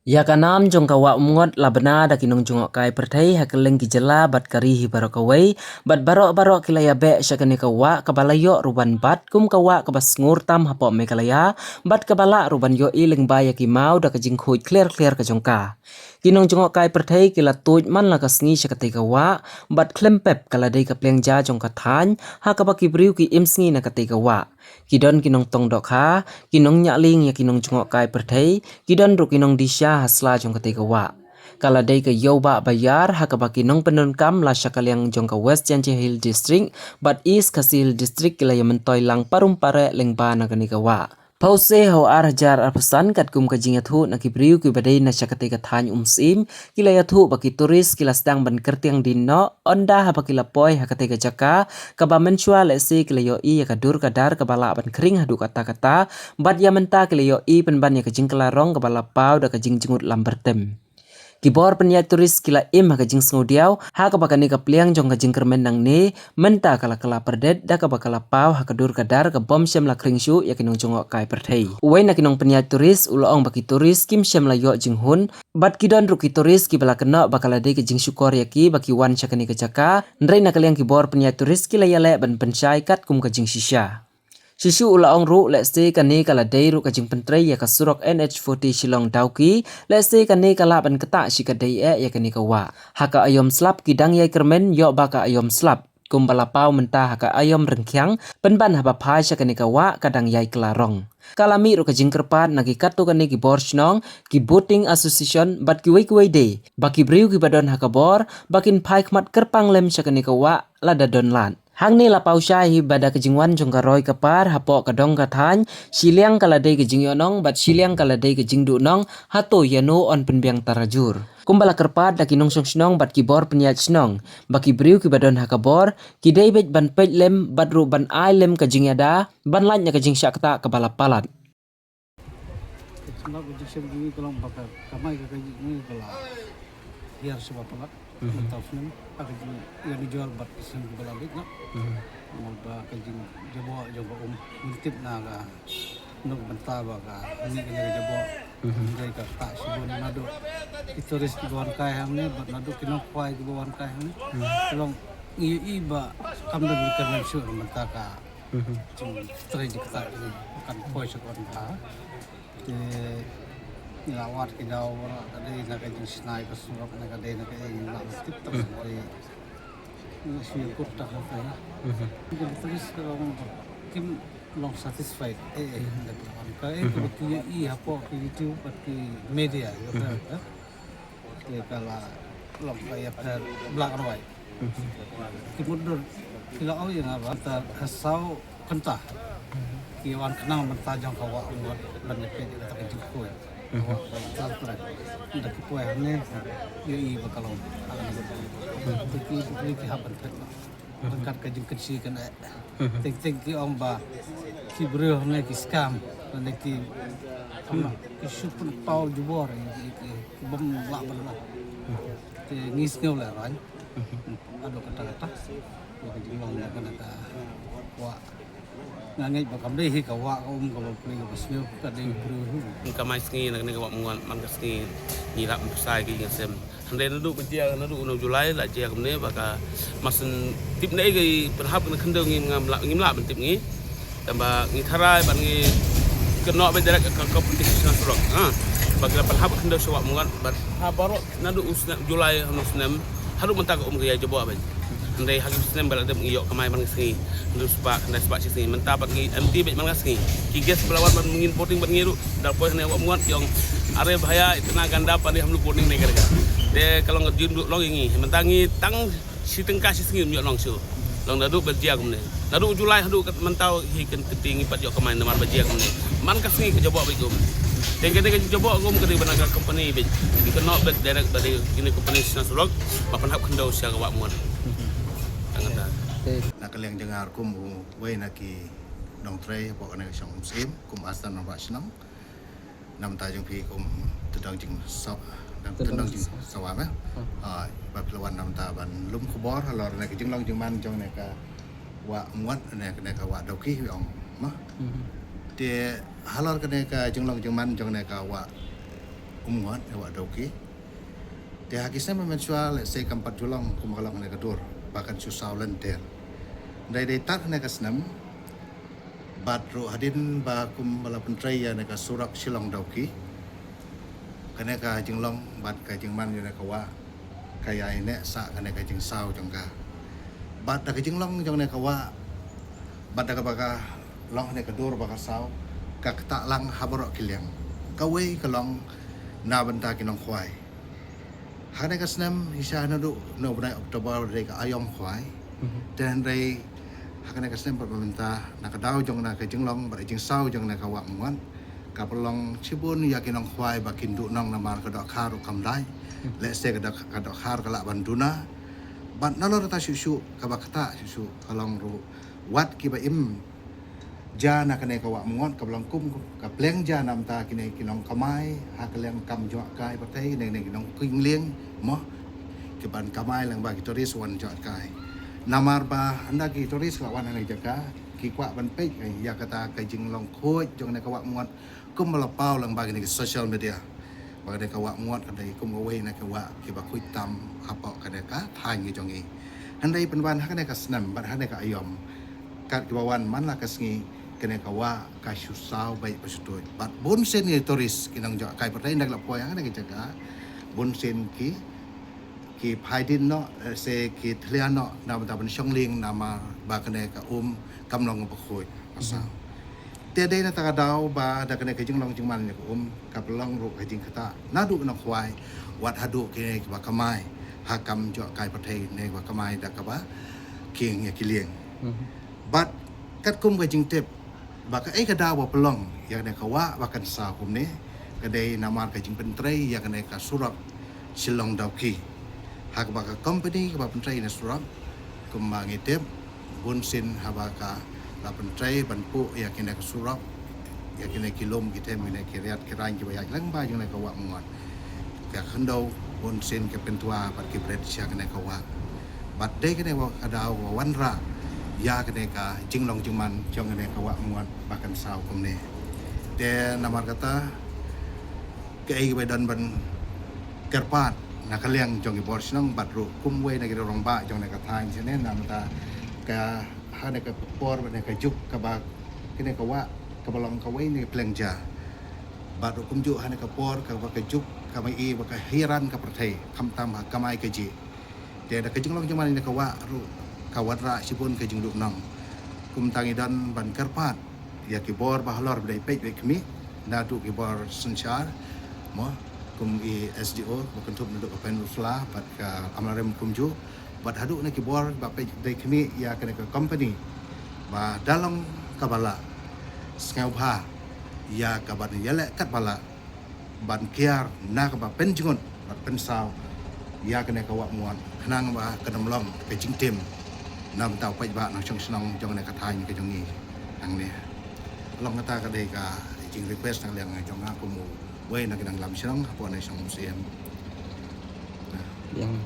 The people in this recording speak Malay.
Ya kanam jong kawa umngot labna da kinong jongok kai perthai hakeleng ki jela bat kari hi barok away bat barok kilaya be syakani kawa kabalayo ruban bat kum kawa kabas ngur tam hapo mekalaya bat kabala ruban yo iling ba ya ki mau da kajing khuj clear ka jongka kinong jongok kai perthai kila tuj man la kasngi syakati kawa bat klempep kala dei kapleng ja jongka than ha kabaki briu ki imsngi na kati kawa kidon kinong tong dok ha kinong nyakling ya kinong jongok kai perthai kidon ru kinong disya hasla jong ketika wa kala dai ke yoba bayar hakabaki nong penun kam la syakaliang jong ka West Janji Hill District but East Kasil District kila yang mentoy lang parum pare lengba na kanika wa Pause ho arjar arpasan kat kum kajing athu na kibriu ki badai na syakati ka thany umsim kila yathu baki turis kila sedang ban kertiang dinno onda ha baki lapoy hakati ka jaka kaba menshua le se kila yo I ya kadur kadar kabala ban kering hadu kata bad ya menta kila yo I ban ya kajing kelarong kabala pau da kajing jengut lambertem Kibor penya turis kila im ha kajing sngudiau ha ka bakani ka pliang jong kajing kermen nang ne menta kala perdet da ka bakala pau ha kadur kadar ka bom syam la kringshu ya kinong jongok kai perthei uwai na kinong penya turis uloong baki turis kim syam la yo jing hun bat kidon ruki turis ki bala kena bakala de kajing syukor ya ki baki wan syakani ka jaka ndrei na kaliang kibor penya turis kila yale ban pensyai kat kum kajing shisha Sisu ulaong ru let's say kani kala day ru kajing pentray ya kasurok NH40 Shillong Dauki let's say kani kala ban keta si kadai ya kani kawa haka ayom slap kidang yai kermen yo baka ayom slap kumbala pau mentah haka ayom rengkyang penban haba pai sya kani kawa kadang yai kelarong kalami ru kajing kerpat nagi katu kani ki borsnong ki boating association bat ki wei day baki briu ki badon haka bor bakin pai khmat kerpang lem sya kani kawa lada don lan Hang ni la pau syai bada kejingwan jong karoi kapar hapo kadong kathan siliang kaladai kejing yonong bat siliang kaladai kejing du nong hato yano on penbiang tarajur kumbala kerpat daki nong snong bat kibor penyat snong baki briu ki badon hakabor ki debet ban pej lem bat ru ban ai lem kejing yada ban lanya kejing syakta kebala palat Sebab kejing begini kalau bakal kamai ke kejing ini kalau biar sebab palat tahu senang kejing yang dijual bat kesim kebala lit nak mau ba kejing jabo ngintip naga nuk benta baga ini kejing jabo jadi ka tak sibun nado historis ki bawan kai hamne bat nado kinok kwai ki bawan kai hamne tolong iba kamdan ni kan sure benta ka stray di kata ini kan koi sekon ka Ngawat ke daw kadai na kajing sinay kasurok na kadai na kajing tip tak ay suyo kurta ka pa jadi terus kalau kim long satisfied naglawan ka kalau kiya hapo ki YouTube at ki media kala long kaya per black and white kimundur kila yang apa ta hasaw kanta kiwan kenang mentajang kawa umur benefit ta kajing ko Dah kipuai ni, yoi bakalau. Beli hapan pet. Dekat kajing kecil kan. Tek ki omba. Ki bro ni ki scam. Dan ki sama. Ki super pau jubor. Ki bom lak bala. Ki ngis ngau lah ran. Ada kata-kata. Kajing long ni kan kata. Wah. Ngangai bakam deh kawa kalau beli basnya kadai bro kamai ski nak ni kawa muan man ski ni lap sai ki ngasem hande nadu bejia nadu no Julai la jia kamne baka masen tip nei ki berhap na kendeng ngam la tip ngi tamba ngi tharai ban ngi keno be derek ka kompetisi nasional bagi berhap kendeng sewak muan bat ha barok nadu usna Julai hanu senem haru mentak ke ya jebo ben Andai hakim senem balak dem ngiyok kamai bang ski ndu spa kena spa sini mentapat ngi MT bet bang ski kiges belawat ban mungin voting ban ngiru dal poy ne wak muat yong are bahaya itna ganda pani hamlu voting ne garga de kalau ngejun long ngi mentangi tang si tengka si sini myok long su long dadu berjia kumne dadu Julai hadu mentau hi ken ketingi pat yok kamai namar berjia kumne man kas ngi ke jobo be gum Tengke jobo gum ke banaga company be dikenok bet direct dari ini company nasional papan hak kendau sia wak muat nak kalian dengar kum wei naki dong tray pokok nak syang muslim kum astan nombor 6 nam tajung pi kum tedang jing sawam ba pelawan nam ta ban lum khobor halor nak jing long jing man jong nak wa muat nak wa dauki ong mah te halor ka jing long jing man jong nak wa umngot awak dauki dia hakisnya memensual let's say kampat julang kumakalang na kadur bahkan susah lenter dari tak na kasnam batro hadin ba kum bala pentraya na surak silong dauki kana ka jinglong bat ka jingman na kawa kaya ini sa kana ka jing sao jangka bat da ka jinglong jang na kawa bat da ka baka long na kadur baka sao ka tak lang habarok kiliang kawe kalong na banta kinong khwai hane kasnam hisah na do no bnai Oktober re ka ayom khwai dan re hakane kasnam pemerintah na kadau jong na ka jinglong ba jing sao jong na ka wa ngon ka pelong cibun ya kinong khwai ba kindu nong na mar ka dok kharu kamdai le se ka dok khar ka la banduna ban nalor ta susu ka ba kata susu kalong ru wat ki ba im jana kene ka wa mongon ka blangkum ka pleng jana ta kine kinong kamai ha kaleng kam jo kai patai ne kinong king lieng mo ke ban kamai lang ba ki toris wan jo kai namar ba anda ki toris ka wan ne jaka ki kwa ban pe ya kata ka jing long khoi jong ne ka wa mongon kum la pau lang ba ki social media ba ne ka wa mongon ka dai kum away na ka wa ki ba khui tam apa ka ne ka thai ngi jong i andai penwan ha ne ka snam ba ha ne ka ayom kat ki bawan man la ka sngi kena kawa kasusau baik pasutoi bat bonsen ni toris kinang jo kai patai ndak la poya na jaga bonsen ki phaidin no se ki thlian no na ba ban shongling nama ba kena ka kamlong ba khoi asa te dei na ta dau ba da kena ka jinglong jingman ni ka pelong ru ka jing kata nadu na khwai wat hadu ki ba kamai hakam jo kai patai ne ba kamai da ka ba king ya kilieng bat kat kum ka jing tep baka ka dawa pelong yang ne kawa bakan sa kum ne kadai namar ka jing pentrei yang ne ka surat silong dauki hak baka company ka pentrei na surat kum mangitep bunsin habaka la pentrei banpu yang ne ka surat yang ne kilom kita mine kiriat kirang ki bayak lang ba yang ne kawa mongon ka khandau bunsin ke pentua pat ki bred sia ne kawa bat de ka ne wa kadaw wanra ya kene ka jinglong jingman jong kene ka wa muat bahkan sao kumne de namar kata ke ai bedan ban kerpat na kaliang jong ibor sinong batru kumwe na giro rongba jong na ka thang sene nam ta ka ha ne ka por ne ka juk ka ba kene ka wa ka balong ka we ni plengja batru kumju ha ne ka por ka ba ka juk ka mai i ba ka hiran ka prathai kham tam ka mai ka ji de na ka jinglong jingman ne ka wa ru kawatra sipun ke jingduk nang kum tangidan ban karpat ya ki bor bahlor bedai pej be kmi na tu ki bor senchar mo kum i SDO bukan tu duduk pen usla pat ka amarem kumju bat hadu na ki bor ba pej dai kmi ya kena ke company ba dalong kabala skau pha ya ka ban yale kat bala ban kiar na ka ba pen jingon bat pen sao ya kena ka wa muan khnang ba kadamlong ke jingtem nam tau pai ba nang chong snong jong ne ka thai ni ka jong ni ang ne long ta ka dei ka jing request nang leng jong a ku mu we na ka nang lam snong po na song siem yang